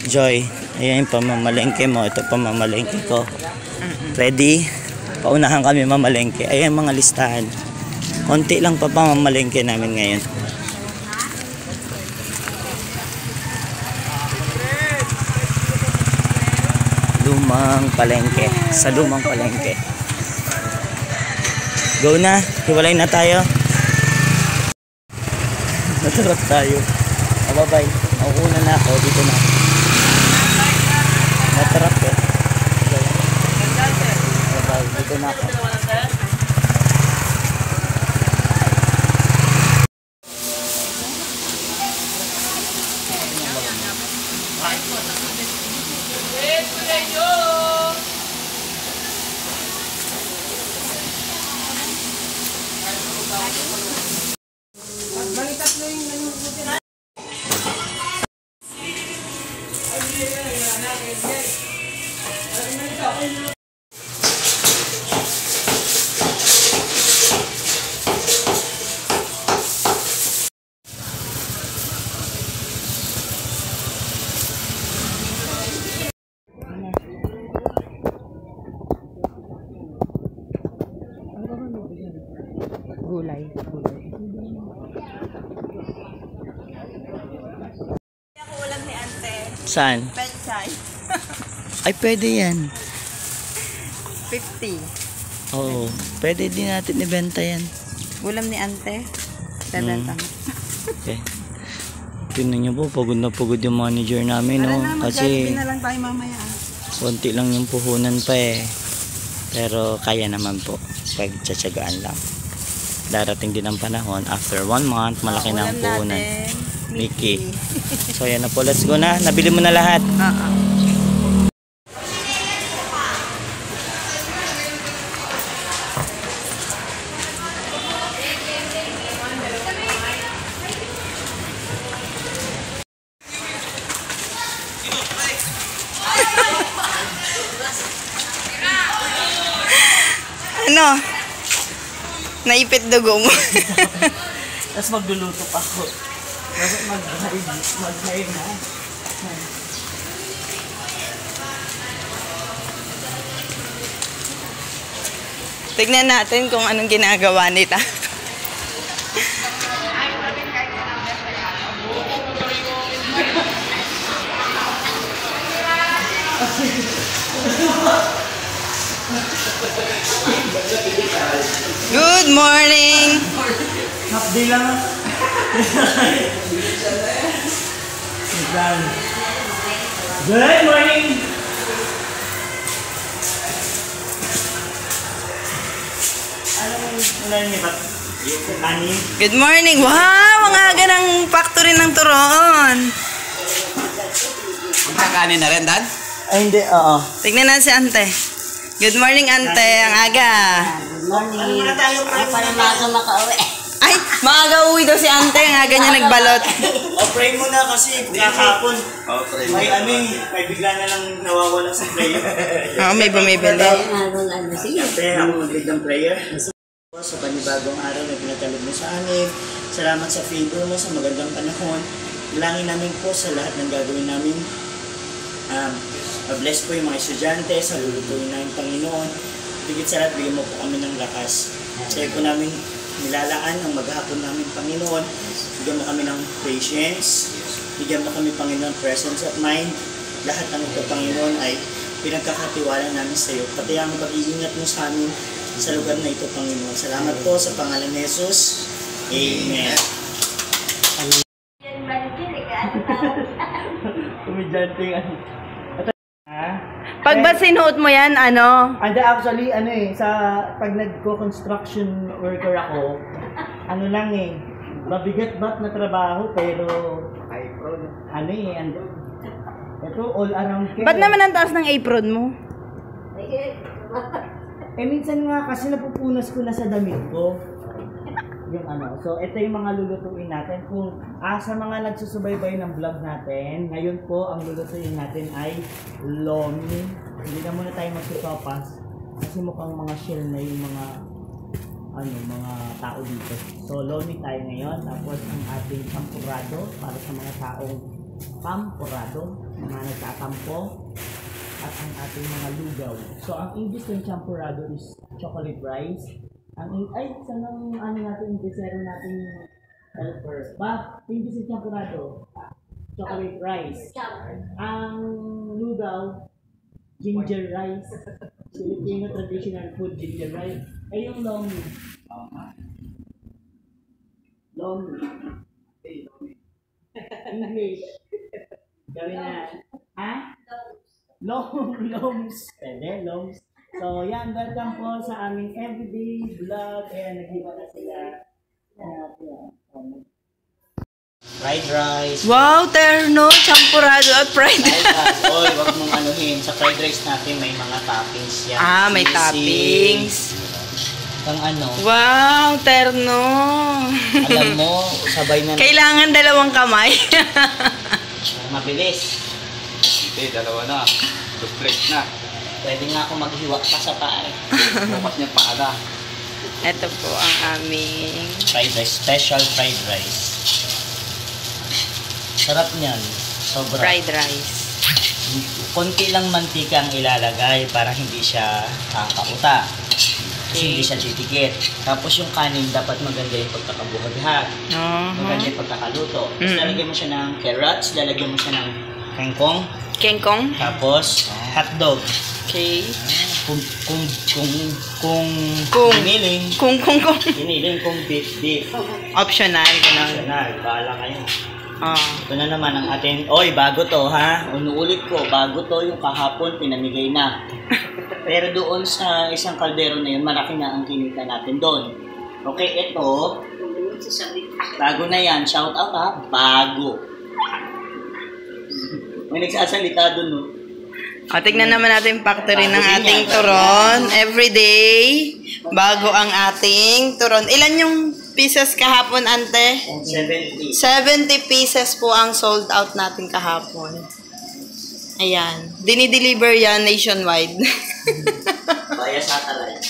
Joy, ayan yung pamamalengke mo. Ito pamamalengke ko. Ready? Paunahan kami mamalengke. Ayan mga listahan. Konti lang pa pamamalengke namin ngayon. Lumang palengke. Sa lumang palengke. Go na. Hiwalay na tayo. Natarap tayo. Bye-bye. Nauuna na ako. Dito na. Natarap eh. Bye-bye. Dito na ako. Gulay. Ako ulam ni Ante. Saan? Penchay. Ay, pwede yan. 50. Oo. Pwede din natin ibenta yan. Ulam ni Ante. Bebenta mo. Okay. Tingnan nyo po, pagod na pagod yung manager namin, no? Kasi na lang tayo mamaya. konti lang yung puhunan pa eh. Pero kaya naman po. Pagtsatsagaan lang. Darating din ang panahon. After 1 month, malaki na ang puhunan. Mickey. So yan na po. Let's go na. Nabili mo na lahat. Ano? Naipit dugo mo. Tapos magluluto pa ako. Dapat mag-hide na. Tignan natin kung anong ginagawa nila. Good morning! Half day lang. Good morning! Good morning! Wow! Ang aga ng factory ng turon. Kakanin na rin, Dan? Ay, hindi. Oo. Tignan na si Ante. Good morning, Ante. Ang aga. Good morning. Ay, para maaga makauwi. Ay, maaga uwi daw si Ante. Ang aga niya nagbalot. Pray mo na kasi kahapon. May bigla na lang nawawala sa prayer. Oo, may bumibili. Siyempre, ako mag-lead prayer. Sa panibagong araw na pinatalog mo sa amin. Salamat sa favor mo sa magandang panahon. Bilangin namin po sa lahat ng gagawin namin. Bless po yung mga estudyante sa lulutuin ng Panginoon. Higit sa lahat, bigyan mo po kami ng lakas. Sa'yo po namin nilalaan ang maghapon namin, Panginoon. Bigyan mo kami ng patience. Bigyan mo kami, Panginoon, presence of mind. Lahat ng ito, Panginoon, ay pinagkakatiwala namin sa iyo. Pati ang pag-iingat mo sa amin sa lugar na ito, Panginoon. Salamat po sa pangalan ni Jesus. Amen. Kumidyante nga. Pag ba sinuot mo yan, ano? Actually, sa pag nagko-construction worker ako, lang mabigat-bat na trabaho, pero, ito, all around care. Ba't naman ang taas ng apron mo? Minsan nga kasi napupunas ko na sa damit ko. Yung So, ito yung mga lulutuin natin. Kung sa mga nagsusubaybay ng vlog natin, ngayon po, ang lulutuin natin ay lomi. Hindi na muna tayo magsusopas kasi mukhang mga shell na yung mga mga tao dito. So, lomi tayo ngayon. Tapos, ang ating champurado para sa mga taong champurrado, mga nagtatampo, at ang ating mga lugaw. So, ang English ng champurrado is chocolate rice. Sanang ano natin, desero natin helper. English ng champurrado, chocolate rice. Ang lugaw, ginger rice. Filipino traditional food, ginger rice. Ay, yung lomi. Lomi. English. Gawin na. Ha? Loms. Pwede, loms. So, yan. Welcome po sa aming everyday vlog. Ayan, nag-iba na sila. Fried rice. Wow, terno, champurrado at fried Fried rice. Oy, wag mong anuhin. Sa fried rice natin may mga toppings yan. may Sisig. toppings. Pang ano. Wow, terno. Alam mo, sabay na. Kailangan dalawang kamay. Mabilis. Hindi, dalawa na. Duplex na. Pwede nga ako maghiwa pa sa paa. Bukas niya paala. Ito po ang aming Fried rice. Special fried rice. Sarap niyan. Sobra. fried rice. Konti lang mantika ang ilalagay para hindi siya kakauta. Kasi hindi siya titikit. Tapos yung kanin dapat maganda yung pagkakabuhaghat. Maganda yung pagkakaluto. Tapos lalagyan mo siya ng carrots, lalagyan mo siya ng kangkong. Kengkong. Tapos hotdog. Okay. Kung piniling, Kung. piniling kung beef. Optional. Ganun. Optional, bahala kayo. Oh. Ito na naman ang ating, oy, bago to ha. Unuulit ko, bago to yung kahapon, pinamigay na. Pero doon sa isang kaldero na yun, malaki na ang kinita natin doon. Okay, ito, bago na yan, shout out ha, bago. May nagsasalita doon, no? O, tignan naman natin yung factory ng ating turon. Everyday, bago ang ating turon. Ilan yung pieces kahapon, ante? 70. 70 pieces po ang sold out natin kahapon. Ayan. Dinideliver yan nationwide. Via satellite.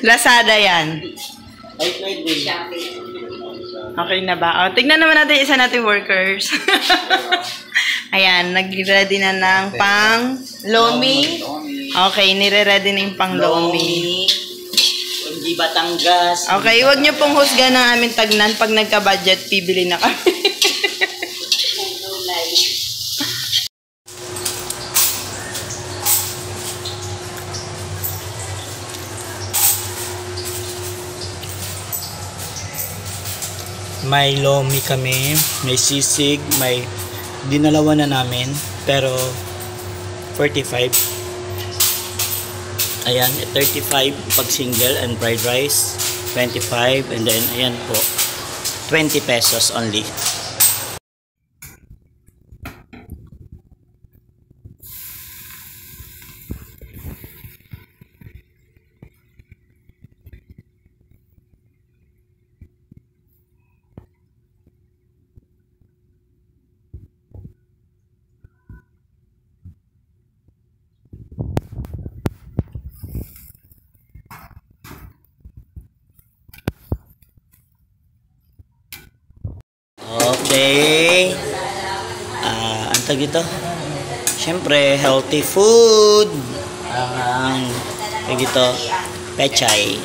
Lazada yan. Wait. Okay na ba? O, tignan naman natin isa nating workers. Ayan, nag-ready na ng pang lomi. Okay, nire-ready na yung pang lomi. Hindi Batangas. Okay, huwag niyo pong husga ng aming tagnan. Pag nagka-budget, bibili na kami. May lomi kami, may sisig, may dinalawa na namin, pero 45. Ayan, 35 pag single and fried rice, 25, and then ayan po, 20 pesos only. Okay. Ang tag ito? Siyempre, healthy food. Ang tag ito, pechay.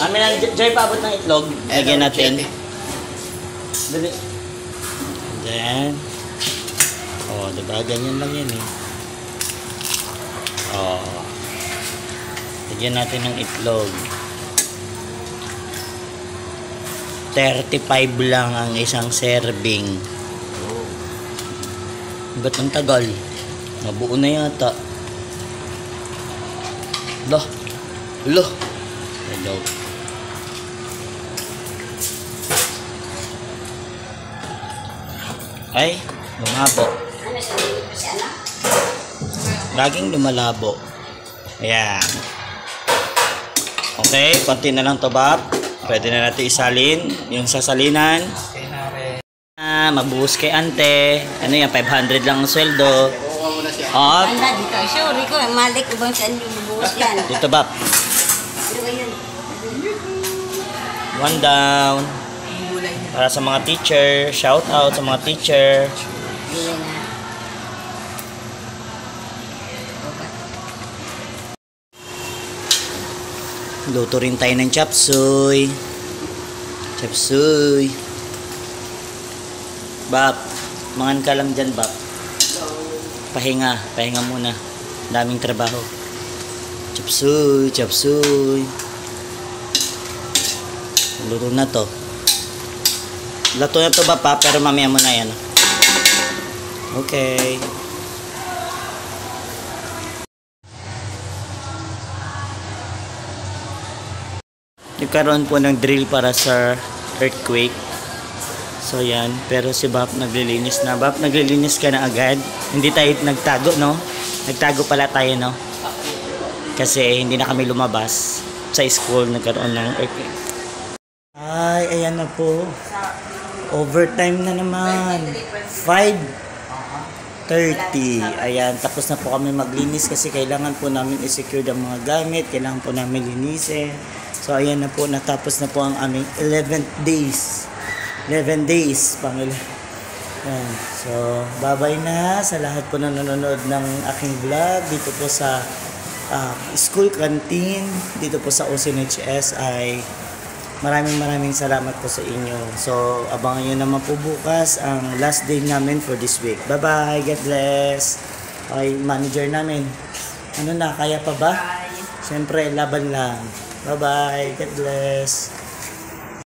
Amin lang, Joy, paabot ng itlog. Lagyan natin. Dali. Then, diba? Ganyan lang yan eh. Lagyan natin ng itlog. 35 lang ang isang serving. Ba't ang tagal? Nabuo na yata. Hello. Ay, lumabo. Laging lumalabo. Ayan. Okay, konti na lang to, Bob. Pwede na natin isalin yung sasalinan. Mabuhos kay ante. Ano yan, 500 lang ang sweldo. Banda dito. Sorry ko, malik ko bang saan yung bubuhos yan? Dito, Bob. Ano ba yun? 1 down. Gulay niya. Para sa mga teacher, shout out sa mga teacher. Ayan na. Luto rin tayo ng chop suey. Chop suey. Bap, mangan ka lang dyan, Bap. Pahinga muna. Daming trabaho. Chop suey, chop suey. Luto na to. Luto na to, Bap, pero mamaya mo na yan. Okay. Nagkaroon po ng drill para sa earthquake. So yan, pero si Bap naglilinis na. Bap, naglilinis ka na agad. Hindi tayo nagtago, no? Nagtago pala tayo, no? Kasi hindi na kami lumabas sa school, nagkaroon ng earthquake. Ay, ayan na po. Overtime na naman. 5:30. Ayan, tapos na po kami maglinis kasi kailangan po namin i-secure ang mga gamit. Kailangan po namin linisin. So, ayan na po, natapos na po ang aming 11 days. 11 days, Panginoon. Ayan. So, bye-bye na sa lahat po na nanonood ng aking vlog dito po sa school canteen, dito po sa OCNHS. Ay maraming salamat po sa inyo. So, abangan nyo naman po bukas ang last day namin for this week. Bye-bye, God bless. Okay, manager namin. Ano na, kaya pa ba? Siyempre, laban lang. Bye-bye. God bless.